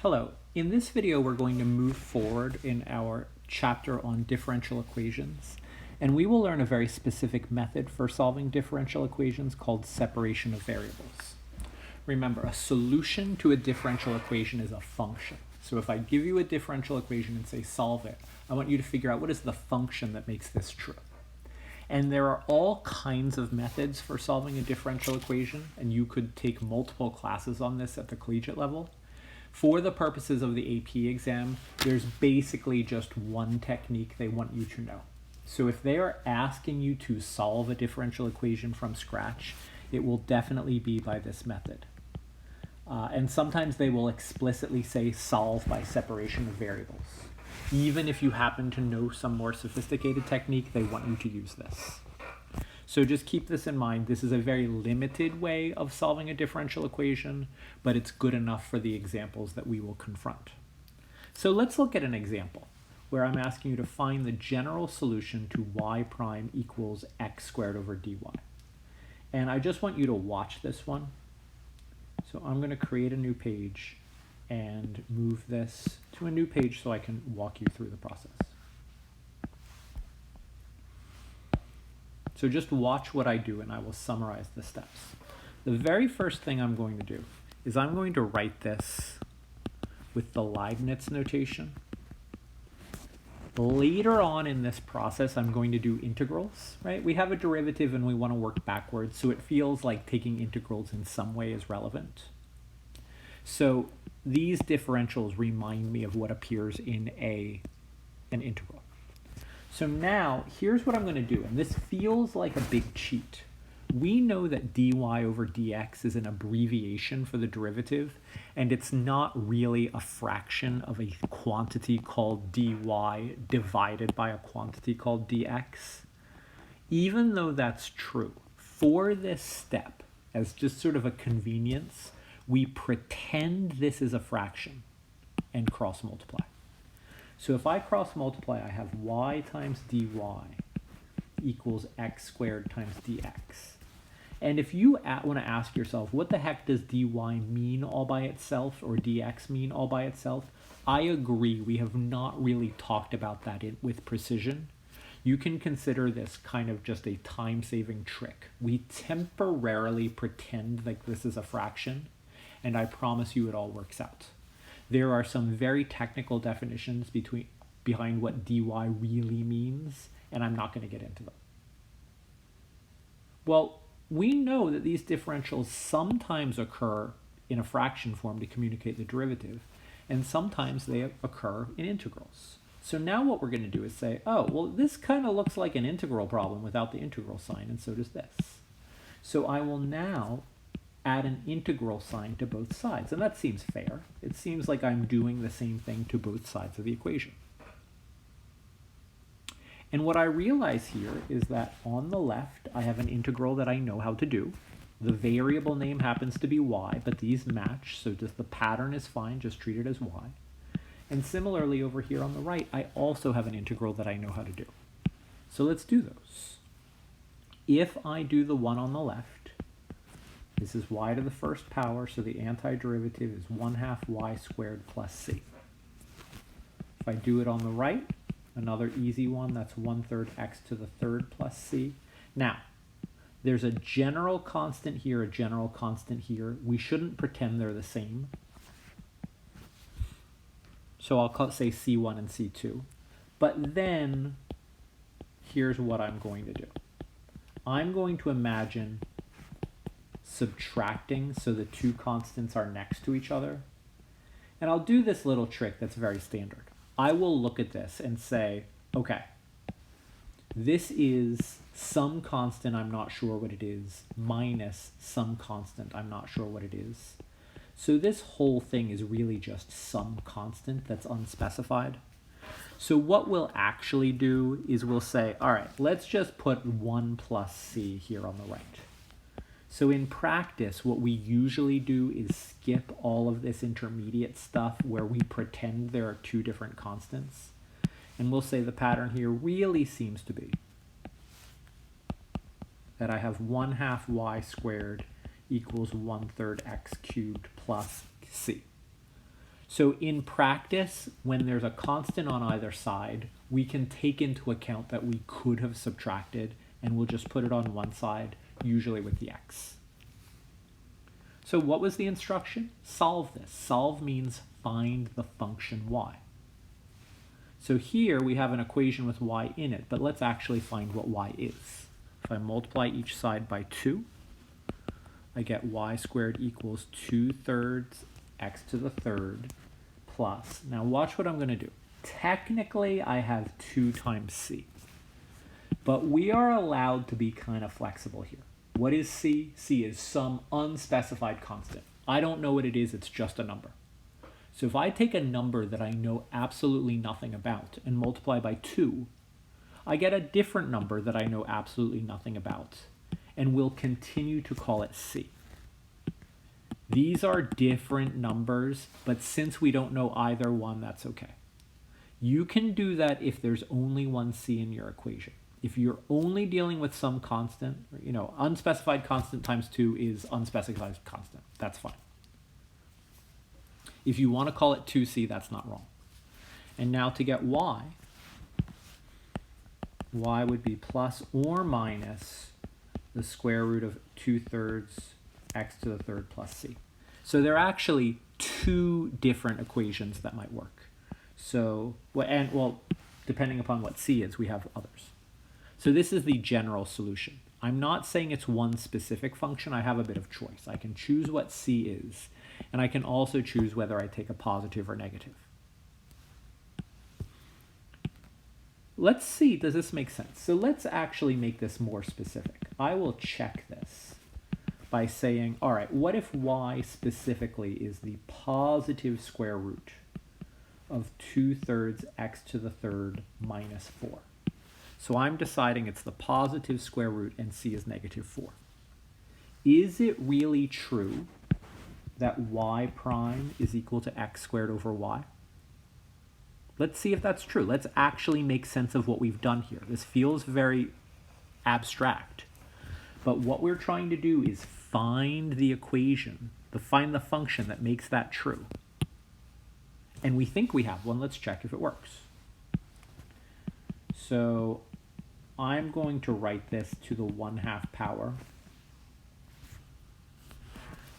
Hello, in this video we're going to move forward in our chapter on differential equations, and we will learn a very specific method for solving differential equations called separation of variables. Remember, a solution to a differential equation is a function. So if I give you a differential equation and say solve it, I want you to figure out what is the function that makes this true. And there are all kinds of methods for solving a differential equation, and you could take multiple classes on this at the collegiate level. For the purposes of the AP exam, there's basically just one technique they want you to know. So if they are asking you to solve a differential equation from scratch, it will definitely be by this method. And sometimes they will explicitly say solve by separation of variables. Even if you happen to know some more sophisticated technique, they want you to use this. So just keep this in mind. This is a very limited way of solving a differential equation, but it's good enough for the examples that we will confront. So let's look at an example where I'm asking you to find the general solution to y prime equals x squared over dy. And I just want you to watch this one. So I'm going to create a new page and move this to a new page so I can walk you through the process. So just watch what I do and I will summarize the steps. The very first thing I'm going to do is I'm going to write this with the Leibniz notation. Later on in this process, I'm going to do integrals, right? We have a derivative and we want to work backwards, so it feels like taking integrals in some way is relevant. So these differentials remind me of what appears in an integral. So now, here's what I'm going to do, and this feels like a big cheat. We know that dy over dx is an abbreviation for the derivative, and it's not really a fraction of a quantity called dy divided by a quantity called dx. Even though that's true, for this step, as just sort of a convenience, we pretend this is a fraction and cross multiply. So if I cross multiply, I have y times dy equals x squared times dx. And if you want to ask yourself, what the heck does dy mean all by itself or dx mean all by itself? I agree, we have not really talked about that with precision. You can consider this kind of just a time-saving trick. We temporarily pretend like this is a fraction, and I promise you it all works out. There are some very technical definitions behind what dy really means, and I'm not going to get into them. Well, we know that these differentials sometimes occur in a fraction form to communicate the derivative, and sometimes they occur in integrals. So now what we're going to do is say, oh, well, this kind of looks like an integral problem without the integral sign, and so does this. So I will now add an integral sign to both sides, and that seems fair. It seems like I'm doing the same thing to both sides of the equation. And what I realize here is that on the left, I have an integral that I know how to do. The variable name happens to be y, but these match, so just the pattern is fine, just treat it as y. And similarly over here on the right, I also have an integral that I know how to do. So let's do those. If I do the one on the left, this is y to the first power, so the antiderivative is 1/2 y squared plus c. If I do it on the right, another easy one, that's 1/3 x to the third plus c. Now, there's a general constant here, a general constant here. We shouldn't pretend they're the same. So I'll say c1 and c2. But then, here's what I'm going to do. I'm going to imagine subtracting so the two constants are next to each other. And I'll do this little trick that's very standard. I will look at this and say, okay, this is some constant, I'm not sure what it is, minus some constant, I'm not sure what it is. So this whole thing is really just some constant that's unspecified. So what we'll actually do is we'll say, all right, let's just put 1 plus c here on the right. So in practice, what we usually do is skip all of this intermediate stuff where we pretend there are two different constants. And we'll say the pattern here really seems to be that I have 1/2 y squared equals 1/3 x cubed plus c. So in practice, when there's a constant on either side, we can take into account that we could have subtracted, and we'll just put it on one side, usually with the x. So what was the instruction? Solve this. Solve means find the function y. So here we have an equation with y in it, but let's actually find what y is. If I multiply each side by 2, I get y squared equals 2/3 x to the third plus, now watch what I'm going to do. Technically, I have 2 times c, but we are allowed to be kind of flexible here. What is c? C is some unspecified constant. I don't know what it is, it's just a number. So if I take a number that I know absolutely nothing about and multiply by 2, I get a different number that I know absolutely nothing about, and we'll continue to call it c. These are different numbers, but since we don't know either one, that's okay. You can do that if there's only one c in your equation. If you're only dealing with some constant, unspecified constant times 2 is unspecified constant. That's fine. If you want to call it 2c, that's not wrong. And now to get y would be plus or minus the square root of 2/3 x to the third plus c. So there are actually 2 different equations that might work. So, depending upon what c is, we have others. So this is the general solution. I'm not saying it's one specific function. I have a bit of choice. I can choose what c is, and I can also choose whether I take a positive or negative. Let's see, does this make sense? So let's actually make this more specific. I will check this by saying, all right, what if y specifically is the positive square root of 2/3 x to the third minus 4? So I'm deciding it's the positive square root and c is negative 4. Is it really true that y prime is equal to x squared over y? Let's see if that's true. Let's actually make sense of what we've done here. This feels very abstract, but what we're trying to do is find the equation, find the function that makes that true. And we think we have one. Let's check if it works. So I'm going to write this to the 1/2 power.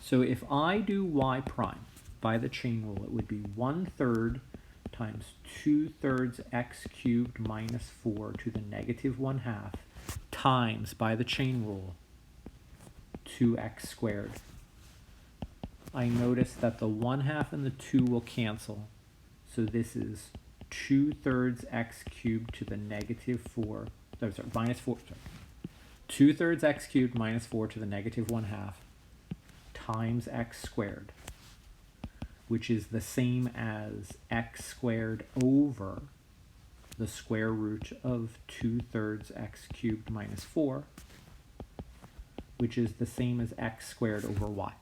So if I do y prime by the chain rule, it would be 1/3 times 2/3 x cubed minus 4 to the negative 1/2 times, by the chain rule, 2x squared. I notice that the 1/2 and the 2 will cancel, so this is 2/3 x cubed to the negative 4, minus 4, 2/3 x cubed minus 4 to the negative 1/2 times x squared, which is the same as x squared over the square root of 2/3 x cubed minus 4, which is the same as x squared over y.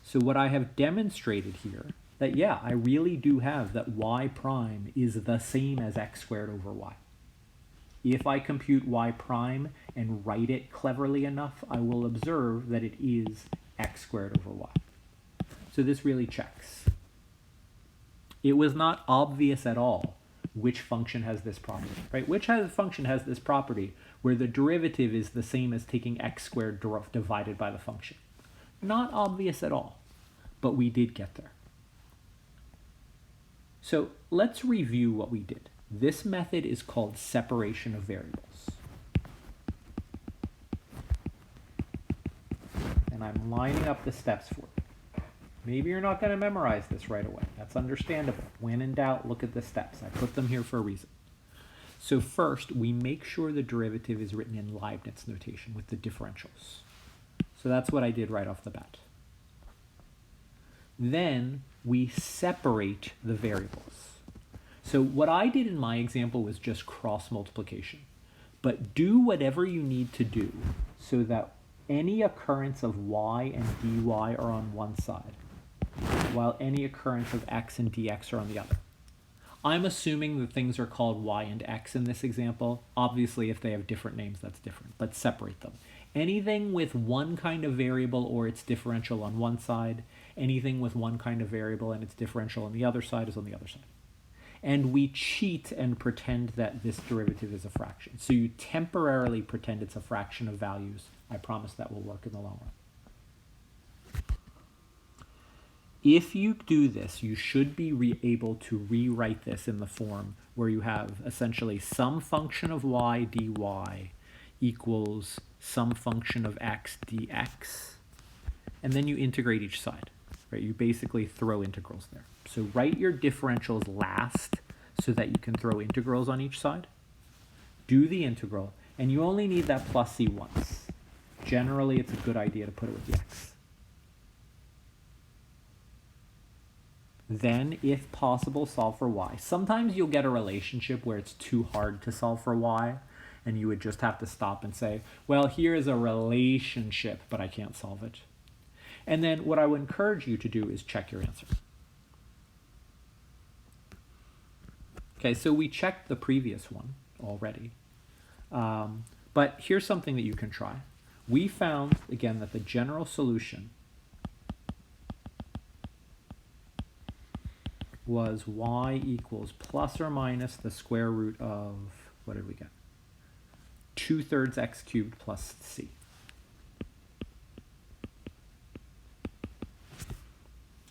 So what I have demonstrated here, that yeah, I really do have that y prime is the same as x squared over y. If I compute y prime and write it cleverly enough, I will observe that it is x squared over y. So this really checks. It was not obvious at all which function has this property, right? Which function has this property where the derivative is the same as taking x squared divided by the function? Not obvious at all, but we did get there. So let's review what we did. This method is called separation of variables. And I'm lining up the steps for you. Maybe you're not going to memorize this right away. That's understandable. When in doubt, look at the steps. I put them here for a reason. So first, we make sure the derivative is written in Leibniz notation with the differentials. So that's what I did right off the bat. Then we separate the variables. So what I did in my example was just cross multiplication. But do whatever you need to do so that any occurrence of y and dy are on one side, while any occurrence of x and dx are on the other. I'm assuming that things are called y and x in this example. Obviously, if they have different names, that's different, but separate them. Anything with one kind of variable or its differential on one side, anything with one kind of variable and its differential on the other side is on the other side. And we cheat and pretend that this derivative is a fraction. So you temporarily pretend it's a fraction of values. I promise that will work in the long run. If you do this, you should be able to rewrite this in the form where you have essentially some function of y dy equals some function of x dx, and then you integrate each side, right? You basically throw integrals there. So write your differentials last so that you can throw integrals on each side. Do the integral, and you only need that plus c once. Generally, it's a good idea to put it with the x. Then, if possible, solve for y. Sometimes you'll get a relationship where it's too hard to solve for y, and you would just have to stop and say, well, here is a relationship, but I can't solve it. And then what I would encourage you to do is check your answer. Okay, so we checked the previous one already. But here's something that you can try. We found, again, that the general solution was y equals plus or minus the square root of, what did we get? 2/3 x cubed plus c.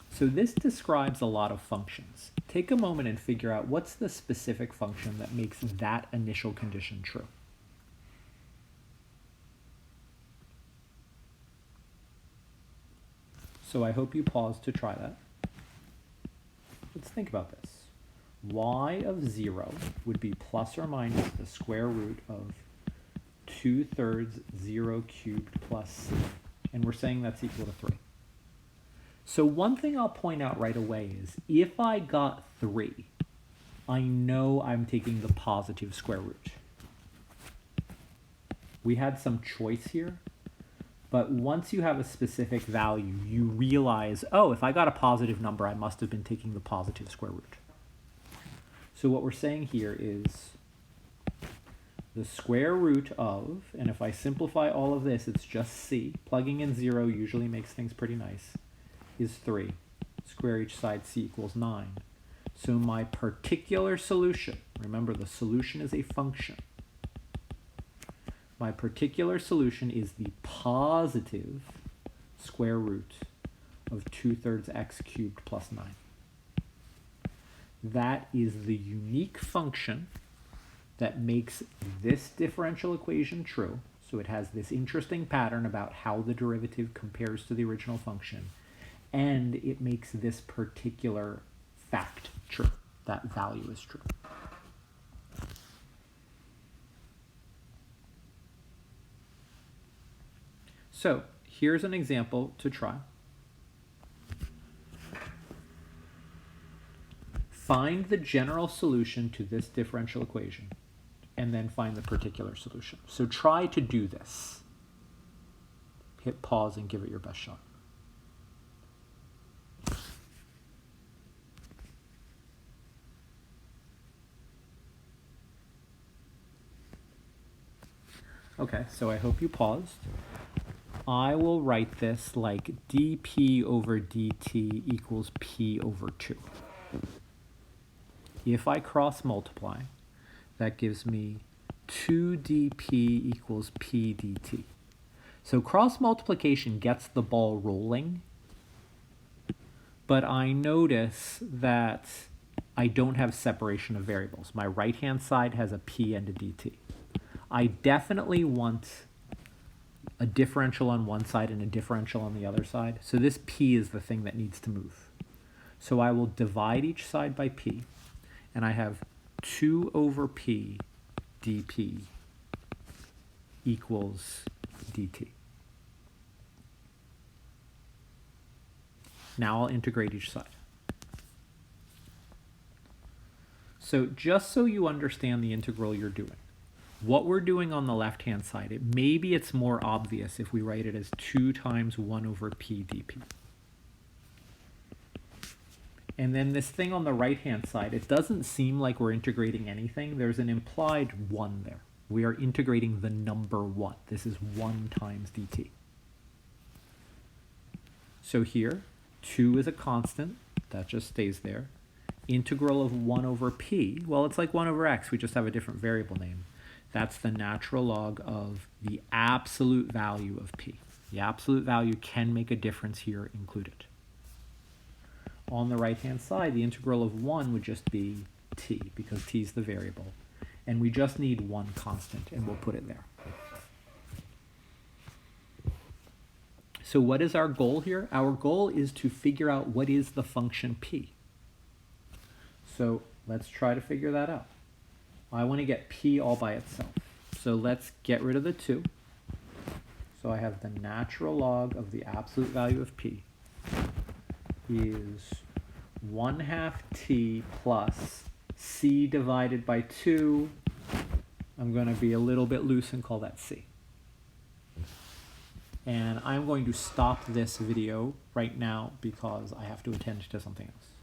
So this describes a lot of functions. Take a moment and figure out what's the specific function that makes that initial condition true. So I hope you pause to try that. Let's think about this. Y of 0 would be plus or minus the square root of 2/3 0 cubed plus c. And we're saying that's equal to 3. So one thing I'll point out right away is if I got 3, I know I'm taking the positive square root. We had some choice here, but once you have a specific value, you realize, oh, if I got a positive number, I must have been taking the positive square root. So what we're saying here is the square root of, and if I simplify all of this, it's just c. Plugging in 0 usually makes things pretty nice, is 3. Square each side, c equals 9. So my particular solution, remember the solution is a function. My particular solution is the positive square root of 2/3 x cubed plus 9. That is the unique function that makes this differential equation true. So it has this interesting pattern about how the derivative compares to the original function. And it makes this particular fact true. That value is true. So here's an example to try. Find the general solution to this differential equation, and then find the particular solution. So try to do this. Hit pause and give it your best shot. Okay, so I hope you paused. I will write this like dp over dt equals p over 2. If I cross multiply, that gives me 2dp equals p dt. So cross multiplication gets the ball rolling, but I notice that I don't have separation of variables. My right-hand side has a p and a dt. I definitely want a differential on one side and a differential on the other side. So this p is the thing that needs to move. So I will divide each side by p, and I have 2 over p dp equals dt. Now I'll integrate each side. So just so you understand the integral you're doing, what we're doing on the left-hand side, maybe it's more obvious if we write it as 2 times 1 over p dp. And then this thing on the right-hand side, it doesn't seem like we're integrating anything. There's an implied 1 there. We are integrating the number 1. This is 1 times dt. So here, 2 is a constant, that just stays there. Integral of 1 over p, well, it's like 1 over x, we just have a different variable name. That's the natural log of the absolute value of p. The absolute value can make a difference here included. On the right-hand side, the integral of 1 would just be t, because t is the variable. And we just need one constant, and we'll put it there. So what is our goal here? Our goal is to figure out what is the function p. So let's try to figure that out. I want to get p all by itself. So let's get rid of the 2. So I have the natural log of the absolute value of p is 1/2 t plus c divided by 2. I'm going to be a little bit loose and call that c. And I'm going to stop this video right now because I have to attend to something else.